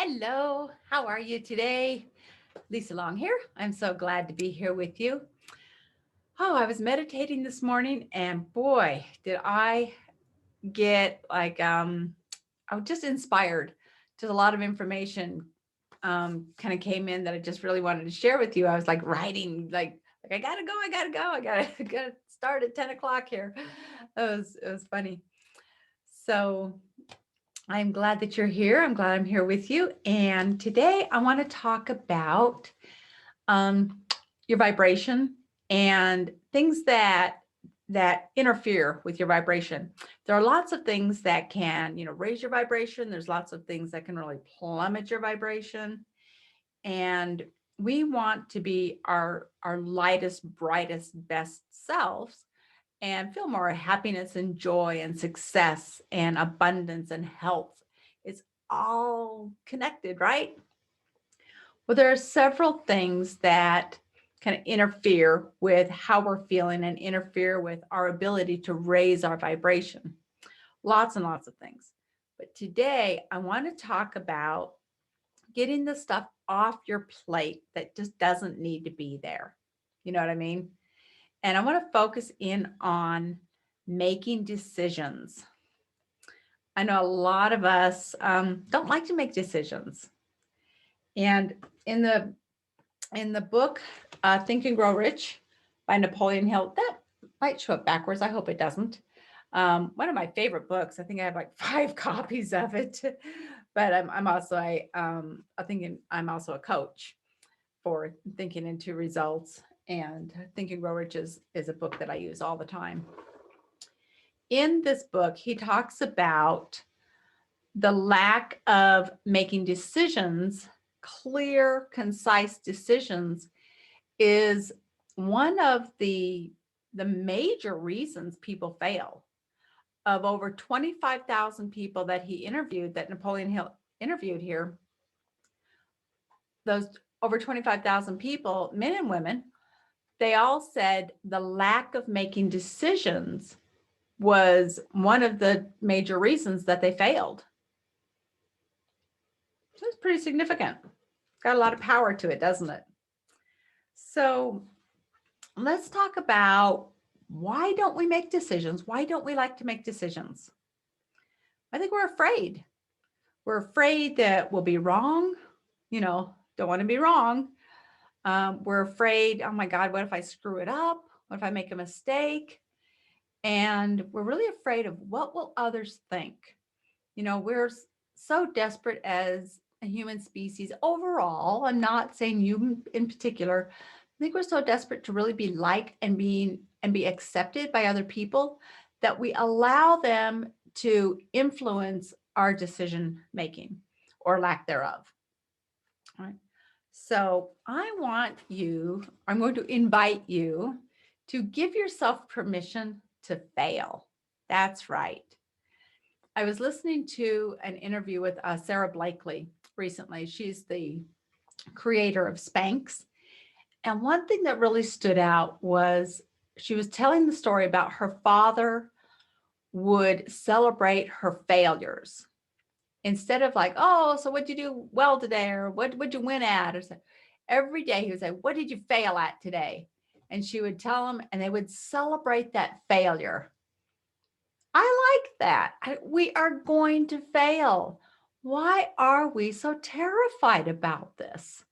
Hello, how are you today? Lisa Long here. I'm so glad to be here with you. Oh, I was meditating this morning and boy, did I get I was just inspired. Just a lot of information kind of came in that I just really wanted to share with you. I was like writing I gotta go, I gotta go, I gotta gotta start at 10 o'clock here. It was funny. So I'm glad that you're here. I'm glad I'm here with you. And today I want to talk about um, your vibration and things that interfere with your vibration. There are lots of things that can, raise your vibration. There's lots of things that can really plummet your vibration. And we want to be our lightest, brightest, best selves and feel more happiness and joy and success and abundance and health. It's all connected, right? Well, there are several things that kind of interfere with how we're feeling and interfere with our ability to raise our vibration. Lots and lots of things. But today, I want to talk about getting the stuff off your plate that just doesn't need to be there. You know what I mean? And I want to focus in on making decisions. I know a lot of us don't like to make decisions. And in the book Think and Grow Rich by Napoleon Hill, that might show up backwards. I hope it doesn't. One of my favorite books. I think I have like 5 copies of it. But I'm also I'm also a coach for Thinking into Results, and Think and Grow Rich is a book that I use all the time. In this book, he talks about the lack of making decisions, clear, concise decisions, is one of the major reasons people fail. Of over 25,000 people that he interviewed, that Napoleon Hill interviewed here, those over 25,000 people, men and women, they all said the lack of making decisions was one of the major reasons that they failed. So it's pretty significant. Got a lot of power to it, doesn't it? So let's talk about, why don't we make decisions? Why don't we like to make decisions? I think we're afraid. We're afraid that we'll be wrong. Don't want to be wrong. We're afraid, oh my God, what if I screw it up? What if I make a mistake? And we're really afraid of what will others think. We're so desperate as a human species overall. I'm not saying you in particular. I think we're so desperate to really be liked and be accepted by other people that we allow them to influence our decision making or lack thereof. All right. So I'm going to invite you to give yourself permission to fail. That's right. I was listening to an interview with Sarah Blakely recently. She's the creator of Spanx. And one thing that really stood out was she was telling the story about her father would celebrate her failures. Instead of like, oh, so what'd you do well today? Or what'd you win at? Or so, every day he would say, what did you fail at today? And she would tell them, and they would celebrate that failure. I like that. We are going to fail. Why are we so terrified about this?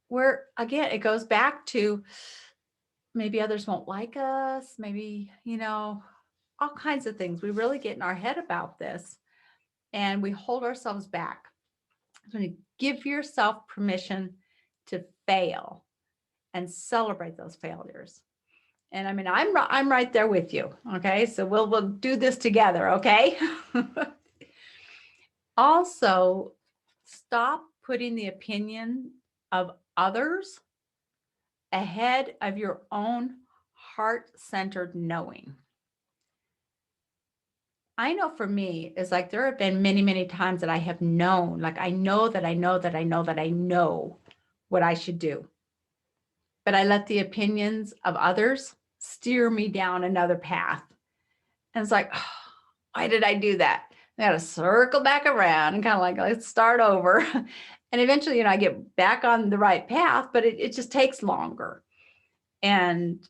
Where again, it goes back to maybe others won't like us, maybe, all kinds of things. We really get in our head about this and we hold ourselves back. So you give yourself permission to fail and celebrate those failures. And I mean, I'm right there with you. Okay. So we'll do this together. Okay. Also, stop putting the opinion of others ahead of your own heart-centered knowing. I know for me, it's like there have been many, many times that I have known, like I know that I know that I know that I know what I should do. But I let the opinions of others steer me down another path. And it's like, oh, why did I do that? I got to circle back around and kind of like, let's start over. And eventually, I get back on the right path, but it just takes longer. And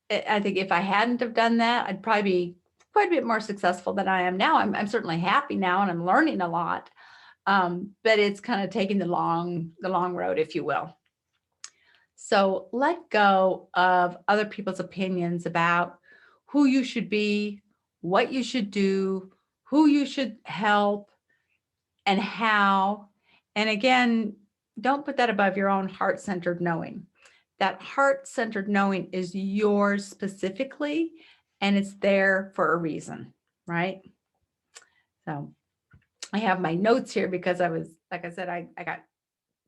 I think if I hadn't have done that, I'd probably be quite a bit more successful than I am now. I'm certainly happy now and I'm learning a lot. But it's kind of taking the long road, if you will. So let go of other people's opinions about who you should be, what you should do, who you should help, and how. And again, don't put that above your own heart-centered knowing. That heart-centered knowing is yours specifically, and it's there for a reason, right? So I have my notes here because I was, like I said, I got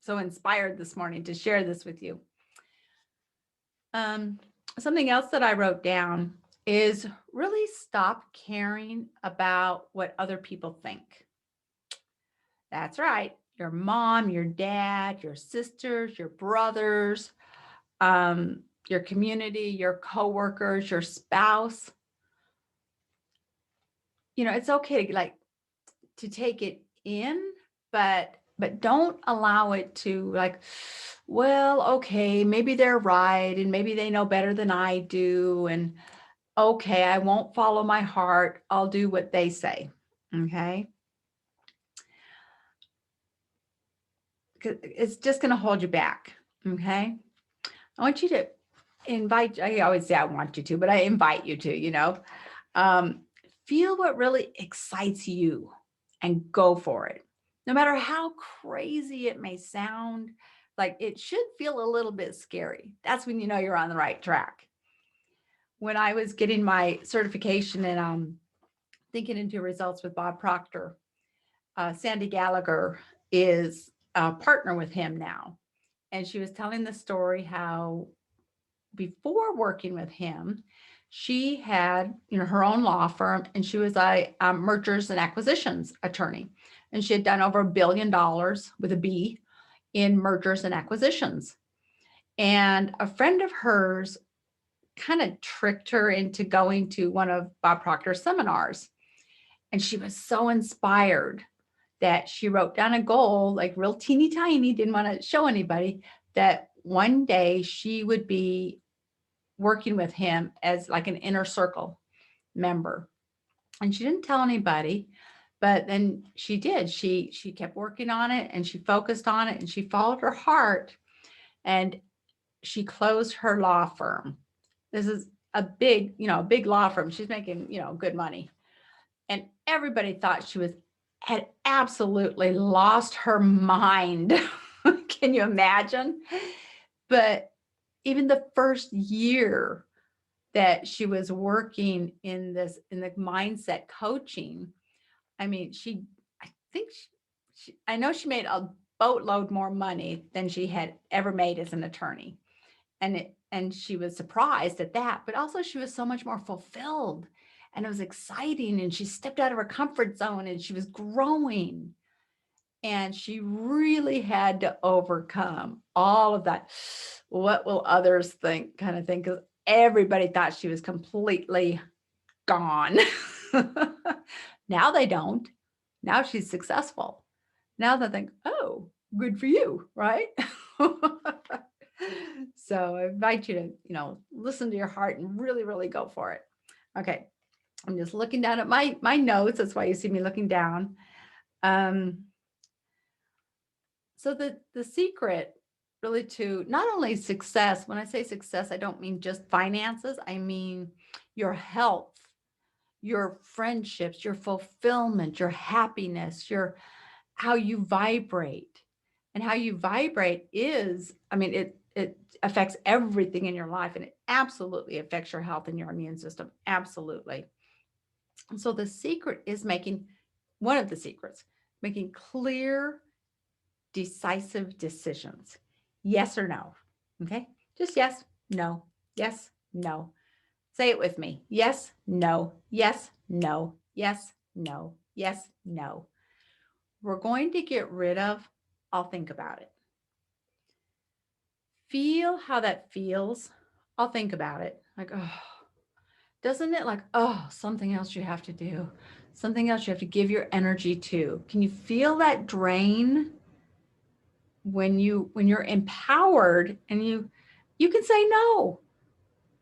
so inspired this morning to share this with you. Something else that I wrote down is really stop caring about what other people think. That's right. Your mom, your dad, your sisters, your brothers, your community, your coworkers, your spouse. It's okay to take it in, but don't allow it to well, okay, maybe they're right and maybe they know better than I do, and okay, I won't follow my heart. I'll do what they say. Okay. It's just going to hold you back. Okay. I want you to I always say I want you to, but I invite you to, feel what really excites you and go for it. No matter how crazy it may sound, like it should feel a little bit scary. That's when you know you're on the right track. When I was getting my certification and thinking into results with Bob Proctor, Sandy Gallagher is a partner with him now. And she was telling the story how before working with him, she had, her own law firm, and she was a mergers and acquisitions attorney. And she had done over $1 billion with a B in mergers and acquisitions. And a friend of hers kind of tricked her into going to one of Bob Proctor's seminars. And she was so inspired that she wrote down a goal, like real teeny tiny, didn't want to show anybody, that one day she would be working with him as like an inner circle member. And she didn't tell anybody, but then she did. She kept working on it and she focused on it and she followed her heart and she closed her law firm. This is a big law firm. She's making, good money. And everybody thought she had absolutely lost her mind. Can you imagine? But even the first year that she was working in the mindset coaching, I mean, I know she made a boatload more money than she had ever made as an attorney. And she was surprised at that, but also she was so much more fulfilled and it was exciting. And she stepped out of her comfort zone and she was growing. And she really had to overcome all of that. What will others think kind of thing? Because everybody thought she was completely gone. Now they don't. Now she's successful. Now they think, oh, good for you, right? So I invite you to, listen to your heart and really, really go for it. Okay. I'm just looking down at my notes. That's why you see me looking down. So the secret really to not only success, when I say success, I don't mean just finances. I mean your health, your friendships, your fulfillment, your happiness, how you vibrate. And how you vibrate is, it affects everything in your life, and it absolutely affects your health and your immune system. Absolutely. And so the secret is one of the secrets, making clear, decisive decisions. Yes or no. Okay. Just yes, no, yes, no. Say it with me. Yes, no, yes, no, yes, no, yes, no. We're going to get rid of, I'll think about it. Feel how that feels. I'll think about it. Like, oh, doesn't it something else you have to do? something else you have to give your energy to. Can you feel that drain when you're empowered and you can say no?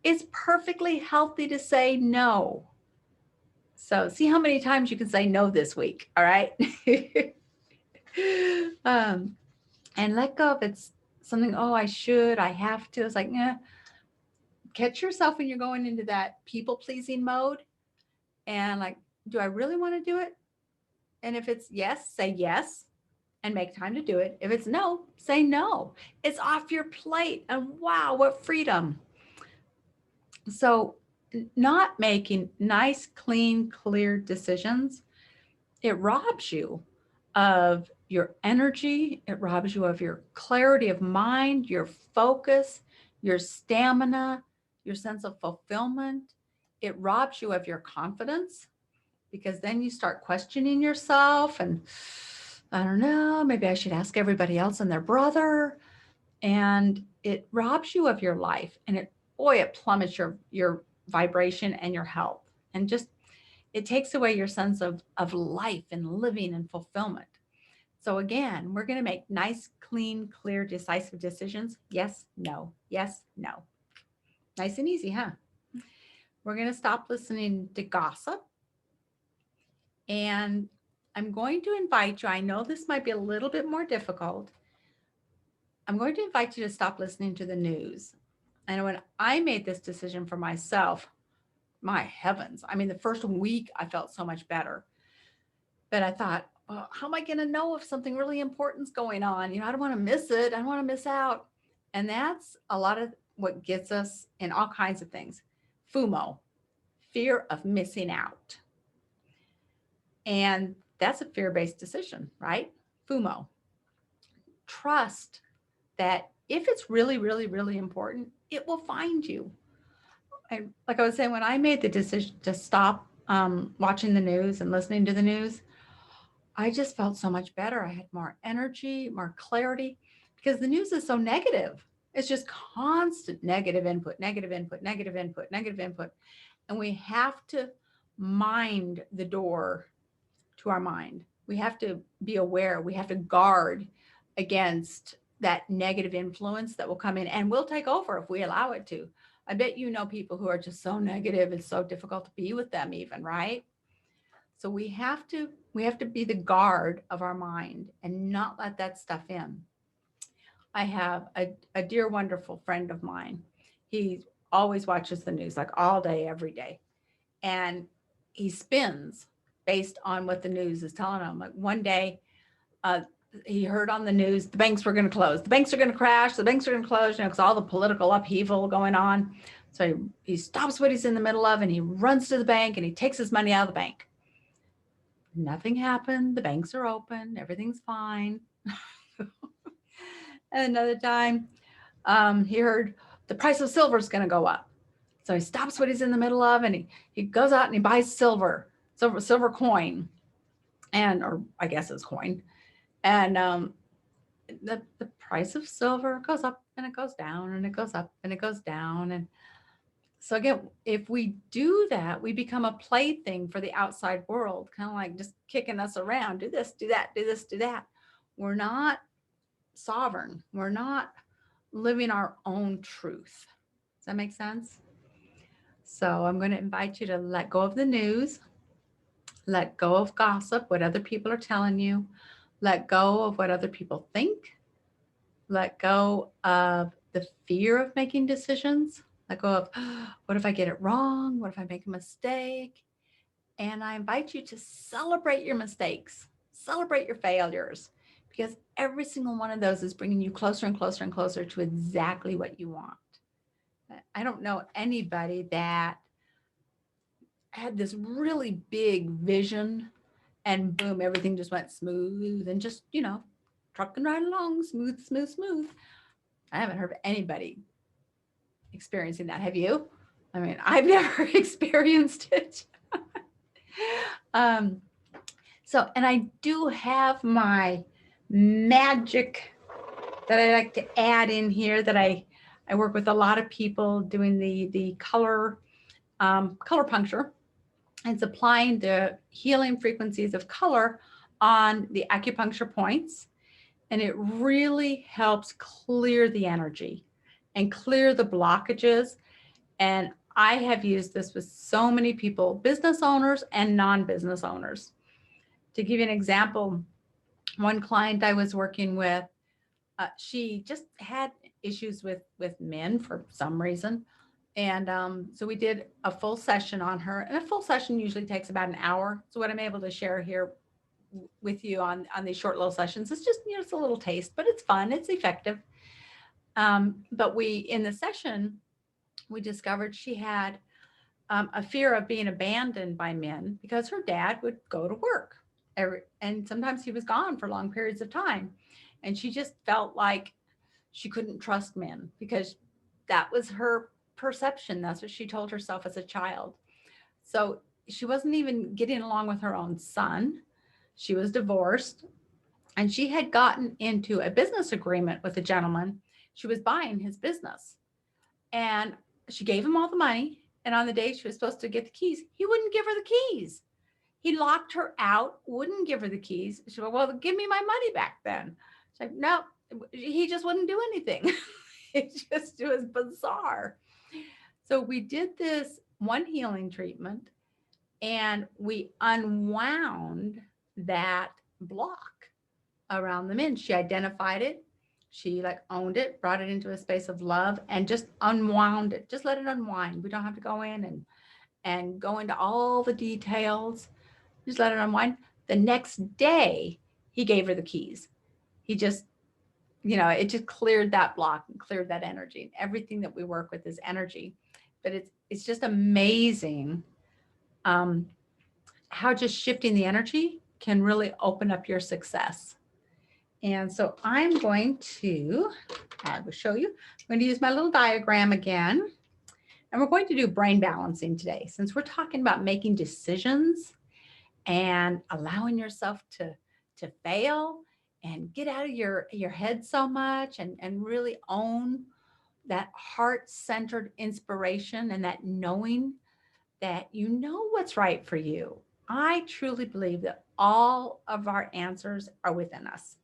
It's perfectly healthy to say no. So see how many times you can say no this week. All right. um, and let go if it's something, oh, I should, I have to. It's like, yeah, catch yourself when you're going into that people pleasing mode and like, do I really want to do it? And if it's yes, say yes and make time to do it. If it's no, say no. It's off your plate. And wow, what freedom. So, not making nice, clean, clear decisions, it robs you of your energy. It robs you of your clarity of mind, your focus, your stamina, your sense of fulfillment. It robs you of your confidence because then you start questioning yourself and I don't know, maybe I should ask everybody else and their brother. And it robs you of your life and it plummets your vibration and your health. And just it takes away your sense of life and living and fulfillment. So again, we're going to make nice, clean, clear, decisive decisions. Yes, no, yes, no. Nice and easy, huh? We're going to stop listening to gossip. And I'm going to invite you, I know this might be a little bit more difficult. I'm going to invite you to stop listening to the news. And when I made this decision for myself, my heavens, I mean, the first week I felt so much better. But I thought, well, how am I going to know if something really important's going on? I don't want to miss it. I don't want to miss out. And that's a lot of what gets us in all kinds of things. FOMO, fear of missing out. And that's a fear-based decision, right? FOMO. Trust that if it's really, really, really important, it will find you. Like I was saying, when I made the decision to stop watching the news and listening to the news, I just felt so much better. I had more energy, more clarity, because the news is so negative. It's just constant negative input, negative input, negative input, negative input. And we have to mind the door to our mind. We have to be aware. We have to guard against that negative influence that will come in and will take over if we allow it to. I bet you know people who are just so negative. It's so difficult to be with them even, right? So we have to be the guard of our mind and not let that stuff in. I have a dear, wonderful friend of mine. He always watches the news like all day, every day. And he spins based on what the news is telling him. Like one day, uh, he heard on the news the banks were going to close, the banks are going to crash, the banks are going to close, because all the political upheaval going on. So he stops what he's in the middle of and he runs to the bank and he takes his money out of the bank. Nothing happened. The banks are open. Everything's fine. And another time, he heard the price of silver is going to go up. So he stops what he's in the middle of and he goes out and he buys silver coin, or I guess it's coin. And the price of silver goes up and it goes down and it goes up and it goes down. And so again, if we do that, we become a plaything for the outside world, kind of like just kicking us around. Do this, do that, do this, do that. We're not sovereign. We're not living our own truth. Does that make sense? So I'm going to invite you to let go of the news, let go of gossip, what other people are telling you, let go of what other people think, let go of the fear of making decisions, let go of what if I get it wrong? What if I make a mistake? And I invite you to celebrate your mistakes, celebrate your failures, because every single one of those is bringing you closer and closer and closer to exactly what you want. I don't know anybody that had this really big vision and boom, everything just went smooth and just, trucking right along, smooth, smooth, smooth. I haven't heard of anybody experiencing that. Have you? I mean, I've never experienced it. So, and I do have my magic that I like to add in here that I work with a lot of people doing the color puncture. It's applying the healing frequencies of color on the acupuncture points, and it really helps clear the energy and clear the blockages. And I have used this with so many people, business owners and non-business owners. To give you an example, one client I was working with, she just had issues with men for some reason. And so we did a full session on her, and a full session usually takes about an hour. So what I'm able to share here with you on these short little sessions, it's just, it's a little taste, but it's fun, it's effective. But we, in the session, we discovered she had a fear of being abandoned by men because her dad would go to work and sometimes he was gone for long periods of time. And she just felt like she couldn't trust men because that was her perception. That's what she told herself as a child. So she wasn't even getting along with her own son. She was divorced, and she had gotten into a business agreement with a gentleman. She was buying his business, and she gave him all the money. And on the day she was supposed to get the keys, he wouldn't give her the keys. He locked her out, wouldn't give her the keys. She said, well, give me my money back then. She's like, no, he just wouldn't do anything. It was bizarre. So we did this one healing treatment, and we unwound that block around the men. She identified it. She like owned it, brought it into a space of love, and just unwound it. Just let it unwind. We don't have to go in and go into all the details. Just let it unwind. The next day, he gave her the keys. He just, it just cleared that block and cleared that energy. And everything that we work with is energy. But it's just amazing um, how just shifting the energy can really open up your success. And so I will show you. I'm going to use my little diagram again. And we're going to do brain balancing today. Since we're talking about making decisions and allowing yourself to fail and get out of your head so much and really own that heart-centered inspiration and that knowing that you know what's right for you. I truly believe that all of our answers are within us.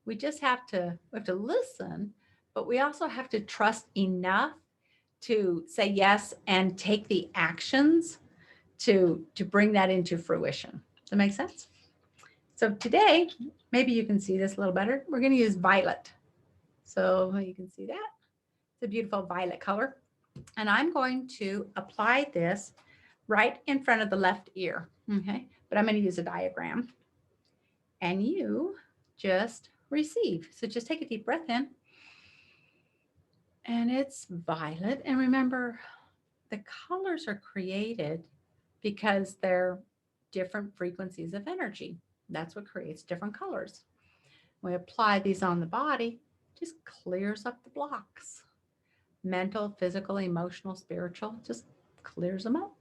We just have to listen, but we also have to trust enough to say yes and take the actions to bring that into fruition. Does that make sense? So today, maybe you can see this a little better. We're going to use violet. So you can see that. It's a beautiful violet color. And I'm going to apply this right in front of the left ear. Okay. But I'm going to use a diagram. And you just receive. So just take a deep breath in. And it's violet. And remember, the colors are created because they're different frequencies of energy. That's what creates different colors. When we apply these on the body, just clears up the blocks. Mental, physical, emotional, spiritual, just clears them up.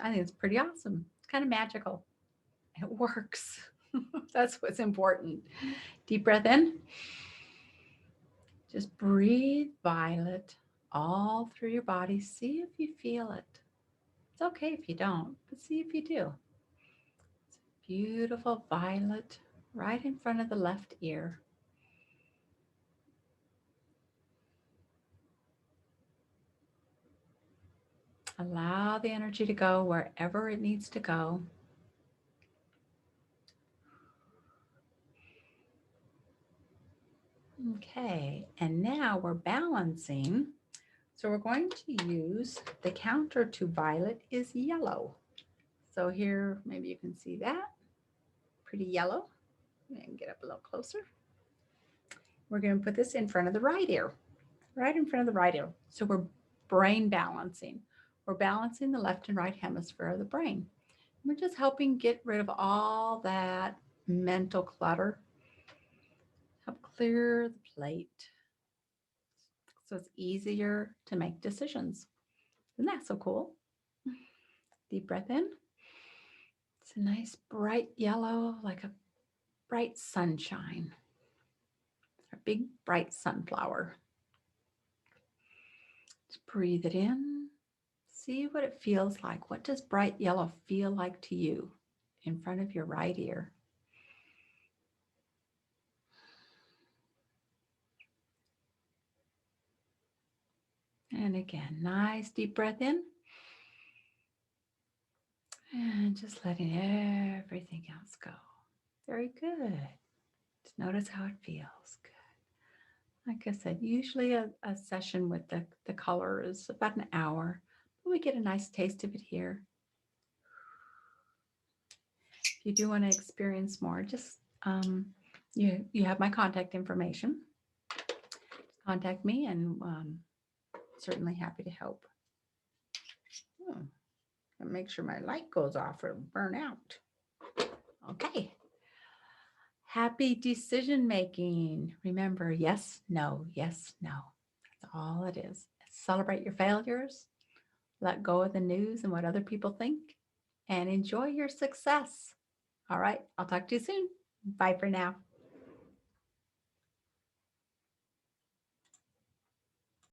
I think it's pretty awesome. It's kind of magical. It works. That's what's important. Deep breath in. Just breathe violet all through your body. See if you feel it. It's okay if you don't, but see if you do. It's beautiful violet right in front of the left ear. Allow the energy to go wherever it needs to go. Okay, and now we're balancing. So we're going to use the counter to violet is yellow. So here, maybe you can see that. Pretty yellow. And get up a little closer. We're going to put this in front of the right ear. Right in front of the right ear. So we're brain balancing. We're balancing the left and right hemisphere of the brain. We're just helping get rid of all that mental clutter. Help clear the plate so it's easier to make decisions. Isn't that so cool? Deep breath in. It's a nice bright yellow, like a bright sunshine. A big bright sunflower. Just breathe it in. See what it feels like. What does bright yellow feel like to you in front of your right ear? And again, nice deep breath in. And just letting everything else go. Very good. Just notice how it feels. Good. Like I said, usually a session with the color is about an hour. But we get a nice taste of it here. If you do want to experience more, just you have my contact information. Contact me, and certainly happy to help. Oh, make sure my light goes off or burn out. Okay. Happy decision making. Remember, yes, no, yes, no. That's all it is. Celebrate your failures, let go of the news and what other people think, and enjoy your success. All right, I'll talk to you soon. Bye for now.